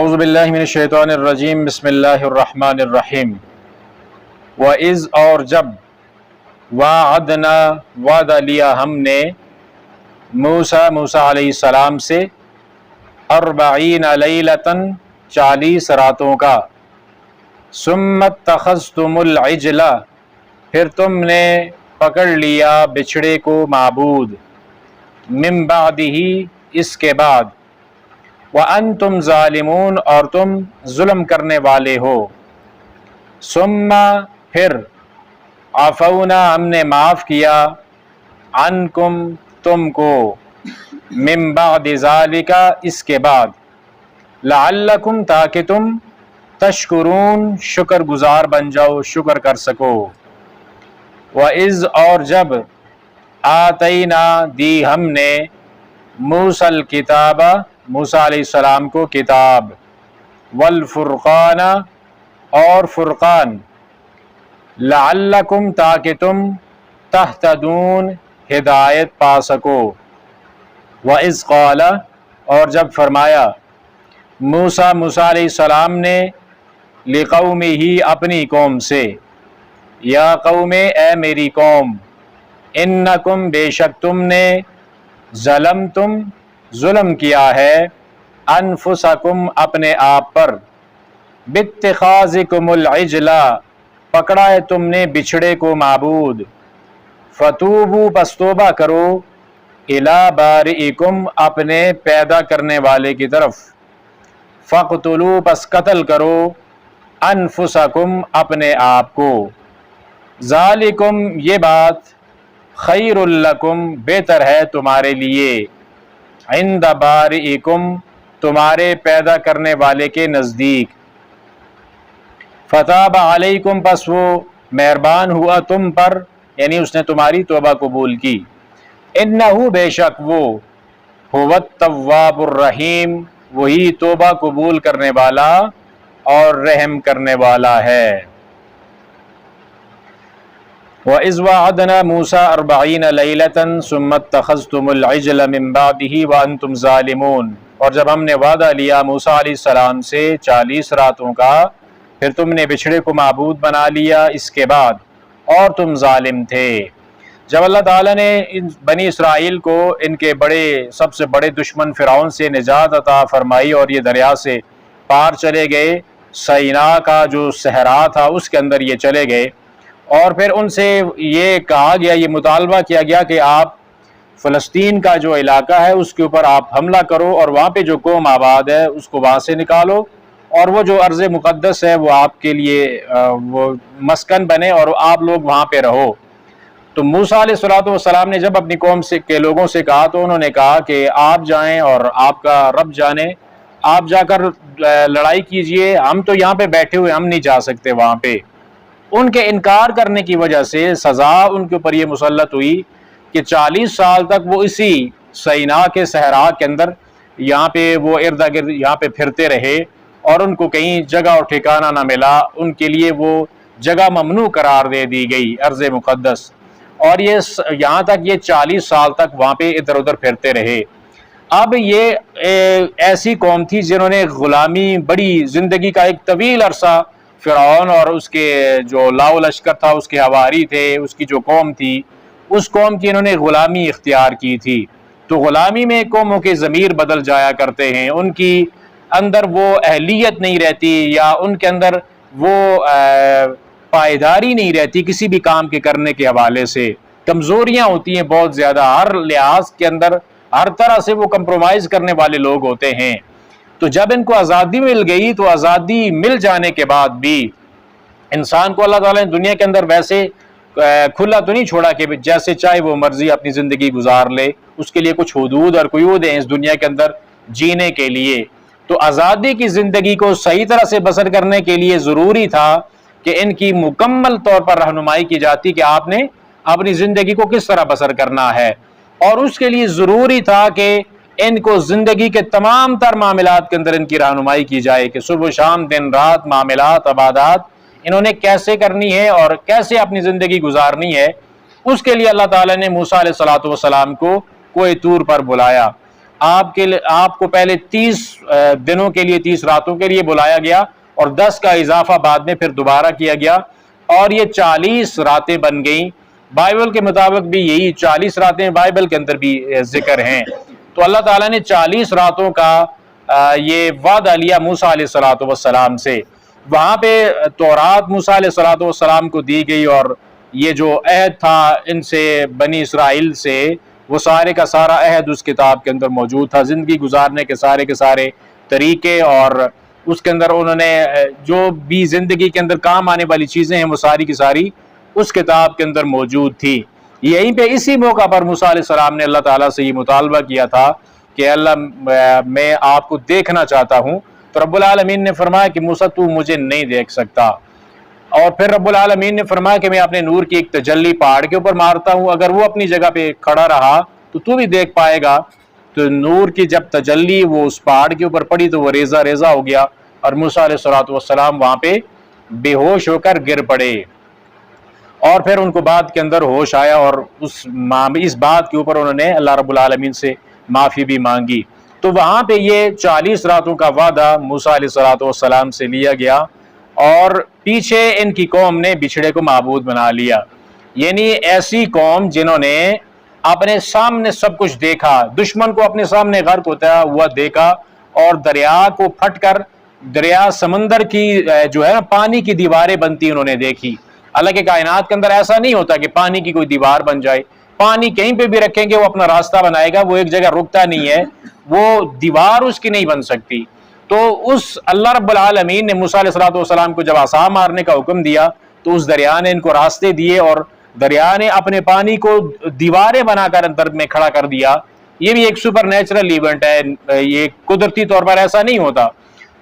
اعوذ باللہ من الشیطان الرجیم، بسم اللہ الرحمن الرحیم۔ وَإِذْ اور جب وَعَدْنَا وعدہ لیا ہم نے موسیٰ علیہ السلام سے 40 لیلۃً 40 راتوں کا، ثُمَّ اتَّخَذْتُمُ الْعِجْلَ پھر تم نے پکڑ لیا بچھڑے کو معبود، من بعدہ اس کے بعد، وَأَنْتُمْ ظَالِمُونَ اور تم ظلم کرنے والے ہو، ثُمَّ پھر عَفَوْنَا ہم نے معاف کیا، عَنْکُمْ تم کو، من بعد ذَلِکَ اس کے بعد، لَعَلَّکُمْ تاکہ تم تشکرون شکر گزار بن جاؤ، شکر کر سکو۔ وَإِذْ اور جب آتَيْنَا دی ہم نے موسیٰ الکتاب موسیٰ علیہ السلام کو کتاب، والفرقان اور فرقان، لعلکم تاکہ تم تہتدون ہدایت پا سکو۔ وَإِذْ قَالَ اور جب فرمایا موسیٰ علیہ السلام نے لِقَوْمِهِ اپنی قوم سے، یا قوم اے میری قوم، انکم بے شک تم نے ظلمتم ظلم کیا ہے، انفسکم اپنے آپ پر، باتخاذکم العجل پکڑا ہے تم نے بچھڑے کو معبود، فتوبوا پس توبہ کرو، الی بارئکم اپنے پیدا کرنے والے کی طرف، فاقتلوا پس قتل کرو، انفسکم اپنے آپ کو، ذالکم یہ بات، خیر لکم بہتر ہے تمہارے لیے، عند بارئکم تمہارے پیدا کرنے والے کے نزدیک، فتاب علیکم پس وہ مہربان ہوا تم پر، یعنی اس نے تمہاری توبہ قبول کی، انہ بے شک وہ، هو التواب الرحیم وہی توبہ قبول کرنے والا اور رحم کرنے والا ہے۔ وَإِذْ وَعَدْنَا مُوسَىٰ 40 لَيْلَةً ثُمَّ اتَّخَذْتُمُ الْعِجْلَ مِن بَعْدِهِ وَأَنْتُمْ ظَالِمُونَ اور جب ہم نے وعدہ لیا موسیٰ علیہ السلام سے 40 راتوں کا، پھر تم نے بچھڑے کو معبود بنا لیا اس کے بعد، اور تم ظالم تھے۔ جب اللہ تعالیٰ نے بنی اسرائیل کو ان کے سب سے بڑے دشمن فرعون سے نجات عطا فرمائی اور یہ دریا سے پار چلے گئے، سینا کا جو صحرا تھا اس کے اندر یہ چلے گئے، اور پھر ان سے یہ کہا گیا، یہ مطالبہ کیا گیا کہ آپ فلسطین کا جو علاقہ ہے اس کے اوپر آپ حملہ کرو، اور وہاں پہ جو قوم آباد ہے اس کو وہاں سے نکالو، اور وہ جو ارض مقدس ہے وہ آپ کے لیے وہ مسکن بنے اور آپ لوگ وہاں پہ رہو۔ تو موسیٰ علیہ السلام نے جب اپنی قوم کے لوگوں سے کہا تو انہوں نے کہا کہ آپ جائیں اور آپ کا رب جانے، آپ جا کر لڑائی کیجئے، ہم تو یہاں پہ بیٹھے ہوئے، ہم نہیں جا سکتے وہاں پہ۔ ان کے انکار کرنے کی وجہ سے سزا ان کے اوپر یہ مسلط ہوئی کہ 40 سال تک وہ اسی سینا کے صحرا کے اندر یہاں پہ وہ ارد گرد یہاں پہ پھرتے رہے، اور ان کو کہیں جگہ اور ٹھکانہ نہ ملا، ان کے لیے وہ جگہ ممنوع قرار دے دی گئی ارض مقدس، اور یہ یہاں تک یہ 40 سال تک وہاں پہ ادھر ادھر پھرتے رہے۔ اب یہ ایسی قوم تھی جنہوں نے غلامی بڑی زندگی کا ایک طویل عرصہ، فرعون اور اس کے جو لاؤ لشکر تھا، اس کے حواری تھے، اس کی جو قوم تھی، اس قوم کی انہوں نے غلامی اختیار کی تھی۔ تو غلامی میں قوموں کے ضمیر بدل جایا کرتے ہیں، ان کی اندر وہ اہلیت نہیں رہتی، یا ان کے اندر وہ پائیداری نہیں رہتی کسی بھی کام کے کرنے کے حوالے سے، کمزوریاں ہوتی ہیں بہت زیادہ، ہر لحاظ کے اندر ہر طرح سے وہ کمپرومائز کرنے والے لوگ ہوتے ہیں۔ تو جب ان کو آزادی مل گئی تو آزادی مل جانے کے بعد بھی انسان کو اللہ تعالیٰ نے دنیا کے اندر ویسے کھلا تو نہیں چھوڑا کہ جیسے چاہے وہ مرضی اپنی زندگی گزار لے، اس کے لیے کچھ حدود اور قیود ہیں اس دنیا کے اندر جینے کے لیے۔ تو آزادی کی زندگی کو صحیح طرح سے بسر کرنے کے لیے ضروری تھا کہ ان کی مکمل طور پر رہنمائی کی جاتی کہ آپ نے اپنی زندگی کو کس طرح بسر کرنا ہے، اور اس کے لیے ضروری تھا کہ ان کو زندگی کے تمام تر معاملات کے اندر ان کی رہنمائی کی جائے کہ صبح و شام، دن رات، معاملات، عبادات انہوں نے کیسے کرنی ہے اور کیسے اپنی زندگی گزارنی ہے۔ اس کے لیے اللہ تعالیٰ نے موسیٰ علیہ السلام کو کوہ طور پر بلایا۔ آپ کو پہلے 30 دنوں کے لیے 30 راتوں کے لیے بلایا گیا اور 10 کا اضافہ بعد میں پھر دوبارہ کیا گیا اور یہ 40 راتیں بن گئیں۔ بائبل کے مطابق بھی یہی 40 راتیں بائبل کے اندر بھی ذکر ہیں۔ تو اللہ تعالیٰ نے 40 راتوں کا یہ وعدہ لیا موسیٰ علیہ السلام سے۔ وہاں پہ تورات موسیٰ علیہ السلام کو دی گئی اور یہ جو عہد تھا ان سے بنی اسرائیل سے، وہ سارے کا سارا عہد اس کتاب کے اندر موجود تھا، زندگی گزارنے کے سارے طریقے، اور اس کے اندر انہوں نے جو بھی زندگی کے اندر کام آنے والی چیزیں ہیں وہ ساری کی ساری اس کتاب کے اندر موجود تھی۔ یہیں پہ اسی موقع پر موسیٰ علیہ السلام نے اللہ تعالیٰ سے یہ مطالبہ کیا تھا کہ اللہ میں آپ کو دیکھنا چاہتا ہوں، تو رب العالمین نے فرمایا کہ موسیٰ تو مجھے نہیں دیکھ سکتا، اور پھر رب العالمین نے فرمایا کہ میں اپنے نور کی ایک تجلی پہاڑ کے اوپر مارتا ہوں، اگر وہ اپنی جگہ پہ کھڑا رہا تو بھی دیکھ پائے گا۔ تو نور کی جب تجلی وہ اس پہاڑ کے اوپر پڑی تو وہ ریزہ ہو گیا اور موسیٰ علیہ السلام وہاں پہ بے ہوش ہو کر گر پڑے، اور پھر ان کو بعد کے اندر ہوش آیا اور اس بات کے اوپر انہوں نے اللہ رب العالمین سے معافی بھی مانگی۔ تو وہاں پہ یہ 40 راتوں کا وعدہ موسیٰ علیہ السلام سے لیا گیا، اور پیچھے ان کی قوم نے بچھڑے کو معبود بنا لیا، یعنی ایسی قوم جنہوں نے اپنے سامنے سب کچھ دیکھا، دشمن کو اپنے سامنے غرق ہوتا ہوا دیکھا، اور دریا کو پھٹ کر دریا سمندر کی جو ہے نا پانی کی دیواریں بنتی انہوں نے دیکھی۔ حالانکہ کائنات کے اندر ایسا نہیں ہوتا کہ پانی کی کوئی دیوار بن جائے، پانی کہیں پہ بھی رکھیں گے وہ اپنا راستہ بنائے گا، وہ ایک جگہ رکتا نہیں ہے، وہ دیوار اس کی نہیں بن سکتی۔ تو اس اللہ رب العالمین نے موسیٰ علیہ السلام کو جب عصا مارنے کا حکم دیا تو اس دریا نے ان کو راستے دیے، اور دریا نے اپنے پانی کو دیواریں بنا کر اندر میں کھڑا کر دیا۔ یہ بھی ایک سپر نیچرل ایونٹ ہے، یہ قدرتی طور پر ایسا نہیں ہوتا۔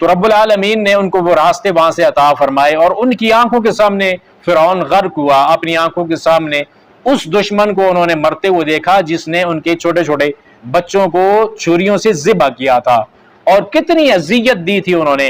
تو رب العالمین نے ان کو وہ راستے وہاں سے عطا فرمائے، اور ان کی آنکھوں کے سامنے فرعون غرق ہوا، اپنی آنکھوں کے سامنے اس دشمن کو انہوں نے مرتے ہوئے دیکھا جس نے ان کے چھوٹے چھوٹے بچوں کو چھریوں سے ذبح کیا تھا، اور کتنی اذیت دی تھی انہوں نے۔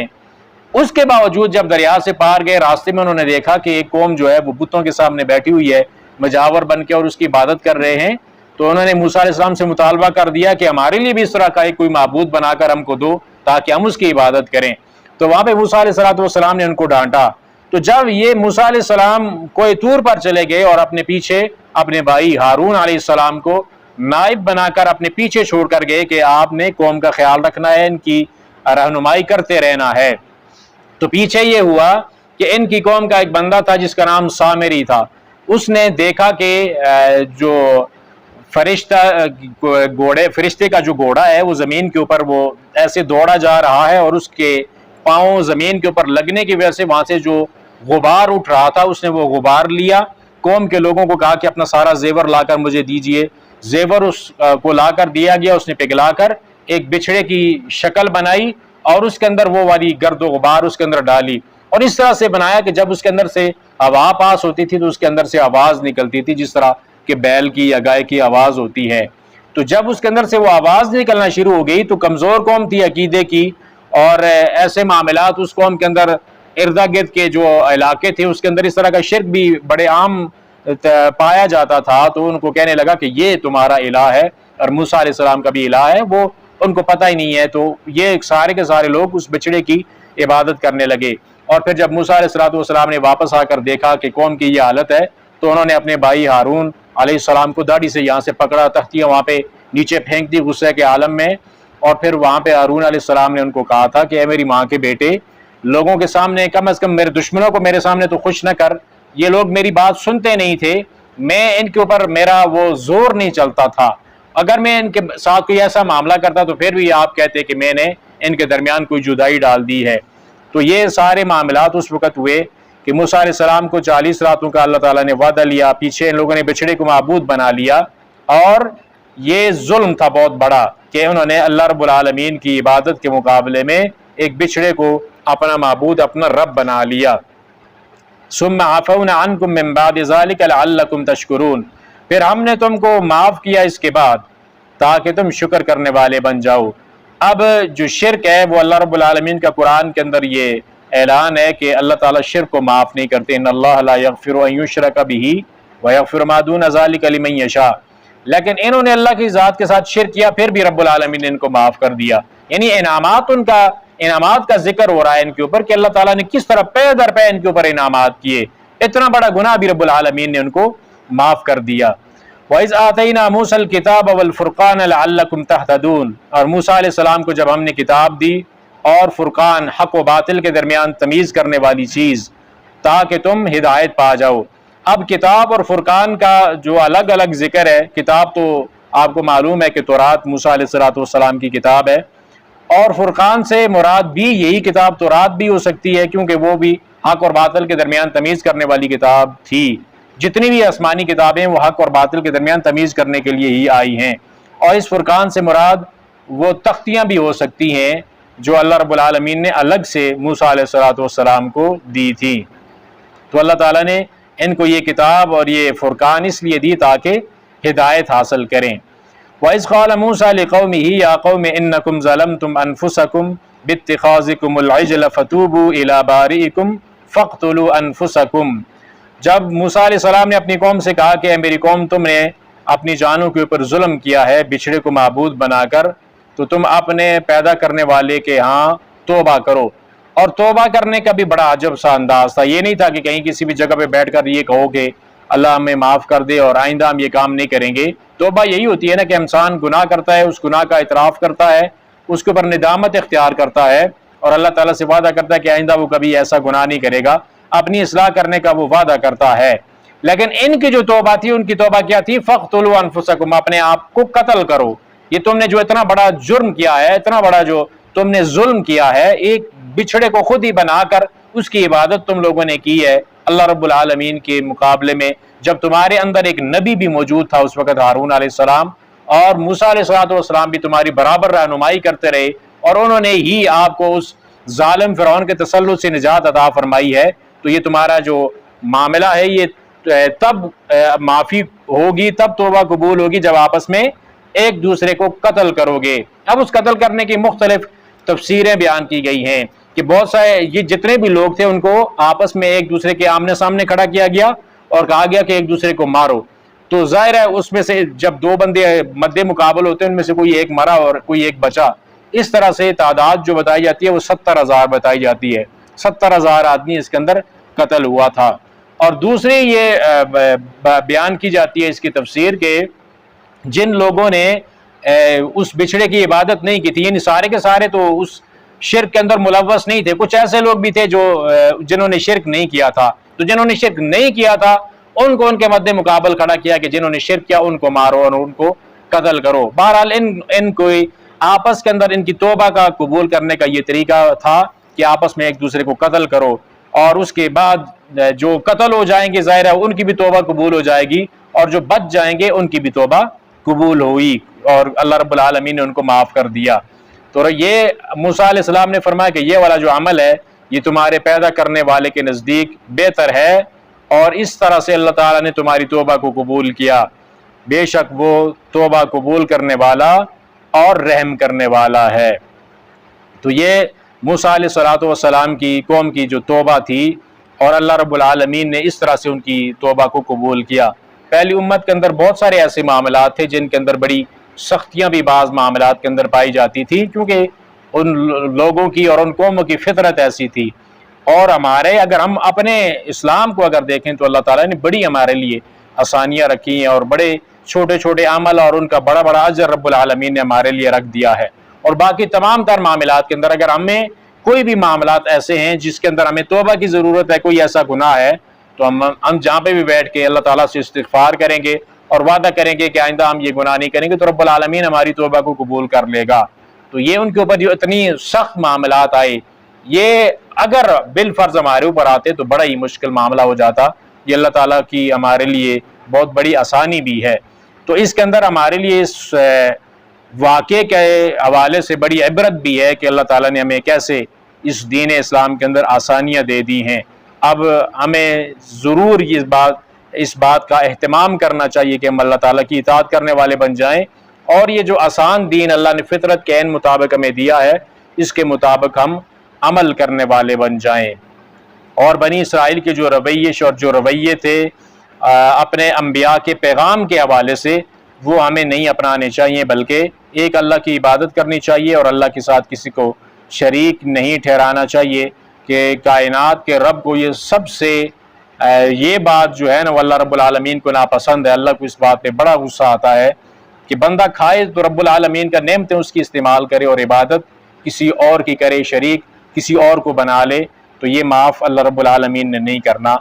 اس کے باوجود جب دریا سے پار گئے، راستے میں انہوں نے دیکھا کہ ایک قوم جو ہے وہ بتوں کے سامنے بیٹھی ہوئی ہے مجاور بن کے اور اس کی عبادت کر رہے ہیں، تو انہوں نے موسیٰ علیہ السلام سے مطالبہ کر دیا کہ ہمارے لیے بھی اس طرح کا ایک کوئی معبود بنا کر ہم کو دو تاکہ ہم اس کی عبادت کریں۔ تو وہاں پہ موسیٰ علیہ السلام نے ان کو ڈانٹا۔ تو جب یہ موسیٰ علیہ السلام کوہ طور پر چلے گئے اور اپنے پیچھے اپنے بھائی ہارون علیہ السلام کو نائب بنا کر اپنے پیچھے چھوڑ کر گئے کہ آپ نے قوم کا خیال رکھنا ہے، ان کی رہنمائی کرتے رہنا ہے، تو پیچھے یہ ہوا کہ ان کی قوم کا ایک بندہ تھا جس کا نام سامری تھا، اس نے دیکھا کہ جو فرشتے کا جو گھوڑا ہے وہ زمین کے اوپر وہ ایسے دوڑا جا رہا ہے، اور اس کے پاؤں زمین کے اوپر لگنے کی وجہ سے وہاں سے جو غبار اٹھ رہا تھا اس نے وہ غبار لیا، قوم کے لوگوں کو کہا کہ اپنا سارا زیور لا کر مجھے دیجئے، زیور اس کو لا کر دیا گیا، اس نے پگھلا کر ایک بچھڑے کی شکل بنائی اور اس کے اندر وہ والی گرد و غبار اس کے اندر ڈالی، اور اس طرح سے بنایا کہ جب اس کے اندر سے ہوا پاس ہوتی تھی تو اس کے اندر سے آواز نکلتی تھی جس طرح کہ بیل کی یا گائے کی آواز ہوتی ہے۔ تو جب اس کے اندر سے وہ آواز نکلنا شروع ہو گئی تو کمزور قوم تھی عقیدے کی، اور ایسے معاملات اس قوم کے اندر ارد گرد کے جو علاقے تھے اس کے اندر اس طرح کا شرک بھی بڑے عام پایا جاتا تھا، تو ان کو کہنے لگا کہ یہ تمہارا الہ ہے اور موسیٰ علیہ السلام کا بھی الہ ہے، وہ ان کو پتہ ہی نہیں ہے۔ تو یہ سارے کے سارے لوگ اس بچڑے کی عبادت کرنے لگے، اور پھر جب موسیٰ علیہ السلام نے واپس آ کر دیکھا کہ قوم کی یہ حالت ہے تو انہوں نے اپنے بھائی ہارون علیہ السلام کو داڑھی سے یہاں سے پکڑا، تختیاں وہاں پہ نیچے پھینک دی غصے کے عالم میں، اور پھر وہاں پہ ہارون علیہ السلام نے ان کو کہا تھا کہ اے میری ماں کے بیٹے، لوگوں کے سامنے کم از کم میرے دشمنوں کو میرے سامنے تو خوش نہ کر، یہ لوگ میری بات سنتے نہیں تھے، میں ان کے اوپر میرا وہ زور نہیں چلتا تھا، اگر میں ان کے ساتھ کوئی ایسا معاملہ کرتا تو پھر بھی آپ کہتے کہ میں نے ان کے درمیان کوئی جدائی ڈال دی ہے۔ تو یہ سارے معاملات اس وقت ہوئے کہ موسیٰ علیہ السلام کو 40 راتوں کا اللہ تعالیٰ نے وعدہ لیا، پیچھے ان لوگوں نے بچڑے کو معبود بنا لیا، اور یہ ظلم تھا بہت بڑا کہ انہوں نے اللہ رب العالمین کی عبادت کے مقابلے میں ایک بچڑے کو اپنا معبود، اپنا رب بنا لیا۔ ثم عفونا عنکم من بعد ذلک لعلکم تشکرون، پھر ہم نے تم کو معاف کیا اس کے بعد تاکہ تم شکر کرنے والے بن جاؤ۔ اب جو شرک ہے وہ اللہ رب العالمین کا قرآن کے اندر یہ اعلان ہے کہ اللہ تعالیٰ شرک کو معاف نہیں کرتے، ان اللہ لا یغفر ان یشرک بہ ویغفر ما دون ذلک لمن یشاء، لیکن انہوں نے اللہ کی ذات کے ساتھ شرک کیا، پھر بھی رب العالمین نے ان کو معاف کر دیا۔ یعنی انعامات کا ذکر ہو رہا ہے ان کے اوپر کہ اللہ تعالیٰ نے کس طرح پے در پے ان کے اوپر انعامات کیے، اتنا بڑا گناہ بھی رب العالمین نے ان کو معاف کر دیا۔ وَإِذْ آتَيْنَا مُوسَى الْكِتَابَ وَالْفُرْقَانَ لَعَلَّكُمْ تَهْتَدُونَ، اور موسیٰ علیہ السلام کو جب ہم نے کتاب دی اور فرقان، حق و باطل کے درمیان تمیز کرنے والی چیز، تاکہ تم ہدایت پا جاؤ۔ اب کتاب اور فرقان کا جو الگ الگ ذکر ہے، کتاب تو آپ کو معلوم ہے کہ تورات موسیٰ علیہ السلام کی کتاب ہے، اور فرقان سے مراد بھی یہی کتاب تورات بھی ہو سکتی ہے، کیونکہ وہ بھی حق اور باطل کے درمیان تمیز کرنے والی کتاب تھی۔ جتنی بھی آسمانی کتابیں وہ حق اور باطل کے درمیان تمیز کرنے کے لیے ہی آئی ہیں، اور اس فرقان سے مراد وہ تختیاں بھی ہو سکتی ہیں جو اللہ رب العالمین نے الگ سے موسیٰ علیہ السلام کو دی تھی۔ تو اللہ تعالیٰ نے ان کو یہ کتاب اور یہ فرقان اس لیے دی تاکہ ہدایت حاصل کریں۔ وَإِذْ قَالَ مُوسَىٰ لِقَوْمِهِ يَا قَوْمِ إِنَّكُمْ ظَلَمْتُمْ أَنفُسَكُمْ بِاتِّخَاذِكُمُ الْعِجْلَ فَتُوبُوا إِلَىٰ بَارِئِكُمْ فَاقْتُلُوا أَنفُسَكُمْ۔ جب موسیٰ علیہ السلام نے اپنی قوم سے کہا کہ اے میری قوم، تم نے اپنی جانوں کے اوپر ظلم کیا ہے بچھڑے کو معبود بنا کر، تو تم اپنے پیدا کرنے والے کے ہاں توبہ کرو۔ اور توبہ کرنے کا بھی بڑا عجب سا انداز تھا، یہ نہیں تھا کہ کہیں کسی بھی جگہ پہ بیٹھ کر یہ کہو کہ اللہ ہمیں معاف کر دے اور آئندہ ہم یہ کام نہیں کریں گے۔ توبہ یہی ہوتی ہے نا کہ انسان گناہ کرتا ہے، اس گناہ کا اعتراف کرتا ہے، اس کے اوپر ندامت اختیار کرتا ہے، اور اللہ تعالیٰ سے وعدہ کرتا ہے کہ آئندہ وہ کبھی ایسا گناہ نہیں کرے گا، اپنی اصلاح کرنے کا وہ وعدہ کرتا ہے۔ لیکن ان کی جو توبہ تھی، ان کی توبہ کیا تھی؟ فَاقْتُلُوا أَنفُسَكُمْ، اپنے آپ کو قتل کرو۔ یہ تم نے جو اتنا بڑا جرم کیا ہے، اتنا بڑا جو تم نے ظلم کیا ہے، ایک بچھڑے کو خود ہی بنا کر اس کی عبادت تم لوگوں نے کی ہے اللہ رب العالمین کے مقابلے میں، جب تمہارے اندر ایک نبی بھی موجود تھا اس وقت، ہارون علیہ السلام، اور موسیٰ علیہ السلام بھی تمہاری برابر رہنمائی کرتے رہے، اور انہوں نے ہی آپ کو اس ظالم فرعون کے تسلط سے نجات عطا فرمائی ہے۔ تو یہ تمہارا جو معاملہ ہے یہ تب معافی ہوگی، تب توبہ قبول ہوگی جب آپس میں ایک دوسرے کو قتل کرو گے۔ اب اس قتل کرنے کی مختلف تفسیریں بیان کی گئی ہیں کہ بہت سارے یہ جتنے بھی لوگ تھے ان کو آپس میں ایک دوسرے کے آمنے سامنے کھڑا کیا گیا اور کہا گیا کہ ایک دوسرے کو مارو۔ تو ظاہر ہے اس میں سے جب دو بندے مد مقابل ہوتے ہیں، ان میں سے کوئی ایک مرا اور کوئی ایک بچا۔ اس طرح سے تعداد جو بتائی جاتی ہے وہ 70,000 بتائی جاتی ہے، 70,000 آدمی اس کے اندر قتل ہوا تھا۔ اور دوسری یہ بیان کی جاتی ہے اس کی تفسیر کہ جن لوگوں نے اس بچھڑے کی عبادت نہیں کی تھی، یعنی سارے کے سارے تو اس شرک کے اندر ملوث نہیں تھے، کچھ ایسے لوگ بھی تھے جنہوں نے شرک نہیں کیا تھا، تو جنہوں نے شرک نہیں کیا تھا ان کو ان کے مد مقابل کھڑا کیا کہ جنہوں نے شرک کیا ان کو مارو اور ان کو قتل کرو۔ بہرحال ان کو آپس کے اندر ان کی توبہ کا قبول کرنے کا یہ طریقہ تھا کہ آپس میں ایک دوسرے کو قتل کرو، اور اس کے بعد جو قتل ہو جائیں گے ظاہر ہے ان کی بھی توبہ قبول ہو جائے گی، اور جو بچ جائیں گے ان کی بھی توبہ قبول ہوئی، اور اللہ رب العالمین نے ان کو معاف کر دیا۔ تو یہ موسیٰ علیہ السلام نے فرمایا کہ یہ والا جو عمل ہے یہ تمہارے پیدا کرنے والے کے نزدیک بہتر ہے، اور اس طرح سے اللہ تعالیٰ نے تمہاری توبہ کو قبول کیا، بے شک وہ توبہ قبول کرنے والا اور رحم کرنے والا ہے۔ تو یہ موسیٰ علیہ السلام کی قوم کی جو توبہ تھی، اور اللہ رب العالمین نے اس طرح سے ان کی توبہ کو قبول کیا۔ پہلی امت کے اندر بہت سارے ایسے معاملات تھے جن کے اندر بڑی سختیاں بھی بعض معاملات کے اندر پائی جاتی تھی، کیونکہ ان لوگوں کی اور ان قوموں کی فطرت ایسی تھی۔ اور اگر ہم اپنے اسلام کو اگر دیکھیں تو اللہ تعالیٰ نے بڑی ہمارے لیے آسانیاں رکھی ہیں، اور بڑے چھوٹے چھوٹے عمل اور ان کا بڑا بڑا اجر رب العالمین نے ہمارے لیے رکھ دیا ہے۔ اور باقی تمام تر معاملات کے اندر اگر ہمیں کوئی بھی معاملات ایسے ہیں جس کے اندر ہمیں توبہ کی ضرورت ہے، کوئی ایسا گناہ ہے، تو ہم جہاں پہ بھی بیٹھ کے اللہ تعالیٰ سے استغفار کریں گے اور وعدہ کریں گے کہ آئندہ ہم یہ گناہ نہیں کریں گے، تو رب العالمین ہماری توبہ کو قبول کر لے گا۔ تو یہ ان کے اوپر جو اتنی سخت معاملات آئے، یہ اگر بالفرض ہمارے اوپر آتے تو بڑا ہی مشکل معاملہ ہو جاتا۔ یہ اللہ تعالیٰ کی ہمارے لیے بہت بڑی آسانی بھی ہے۔ تو اس کے اندر ہمارے لیے اس واقعے کے حوالے سے بڑی عبرت بھی ہے کہ اللہ تعالیٰ نے ہمیں کیسے اس دین اسلام کے اندر آسانیاں دے دی ہیں۔ اب ہمیں ضرور اس بات کا اہتمام کرنا چاہیے کہ ہم اللہ تعالیٰ کی اطاعت کرنے والے بن جائیں، اور یہ جو آسان دین اللہ نے فطرت کے عین مطابق ہمیں دیا ہے اس کے مطابق ہم عمل کرنے والے بن جائیں۔ اور بنی اسرائیل کے جو رویے تھے اپنے انبیاء کے پیغام کے حوالے سے، وہ ہمیں نہیں اپنانے چاہیے، بلکہ ایک اللہ کی عبادت کرنی چاہیے اور اللہ کے ساتھ کسی کو شریک نہیں ٹھہرانا چاہیے کہ کائنات کے رب کو یہ سب سے یہ بات جو ہے نا وہ اللہ رب العالمین کو ناپسند ہے۔ اللہ کو اس بات پہ بڑا غصہ آتا ہے کہ بندہ کھائے تو رب العالمین کا نعمتیں اس کی استعمال کرے اور عبادت کسی اور کی کرے، شریک کسی اور کو بنا لے، تو یہ معاف اللہ رب العالمین نے نہیں کرنا۔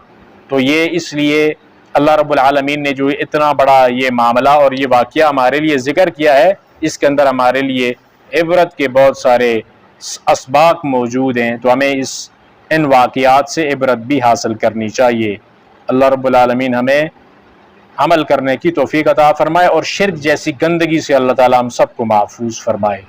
تو یہ اس لیے اللہ رب العالمین نے جو اتنا بڑا یہ معاملہ اور یہ واقعہ ہمارے لیے ذکر کیا ہے، اس کے اندر ہمارے لیے عبرت کے بہت سارے اسباق موجود ہیں، تو ہمیں ان واقعات سے عبرت بھی حاصل کرنی چاہیے۔ اللہ رب العالمین ہمیں عمل کرنے کی توفیق عطا فرمائے اور شرک جیسی گندگی سے اللہ تعالی ہم سب کو محفوظ فرمائے۔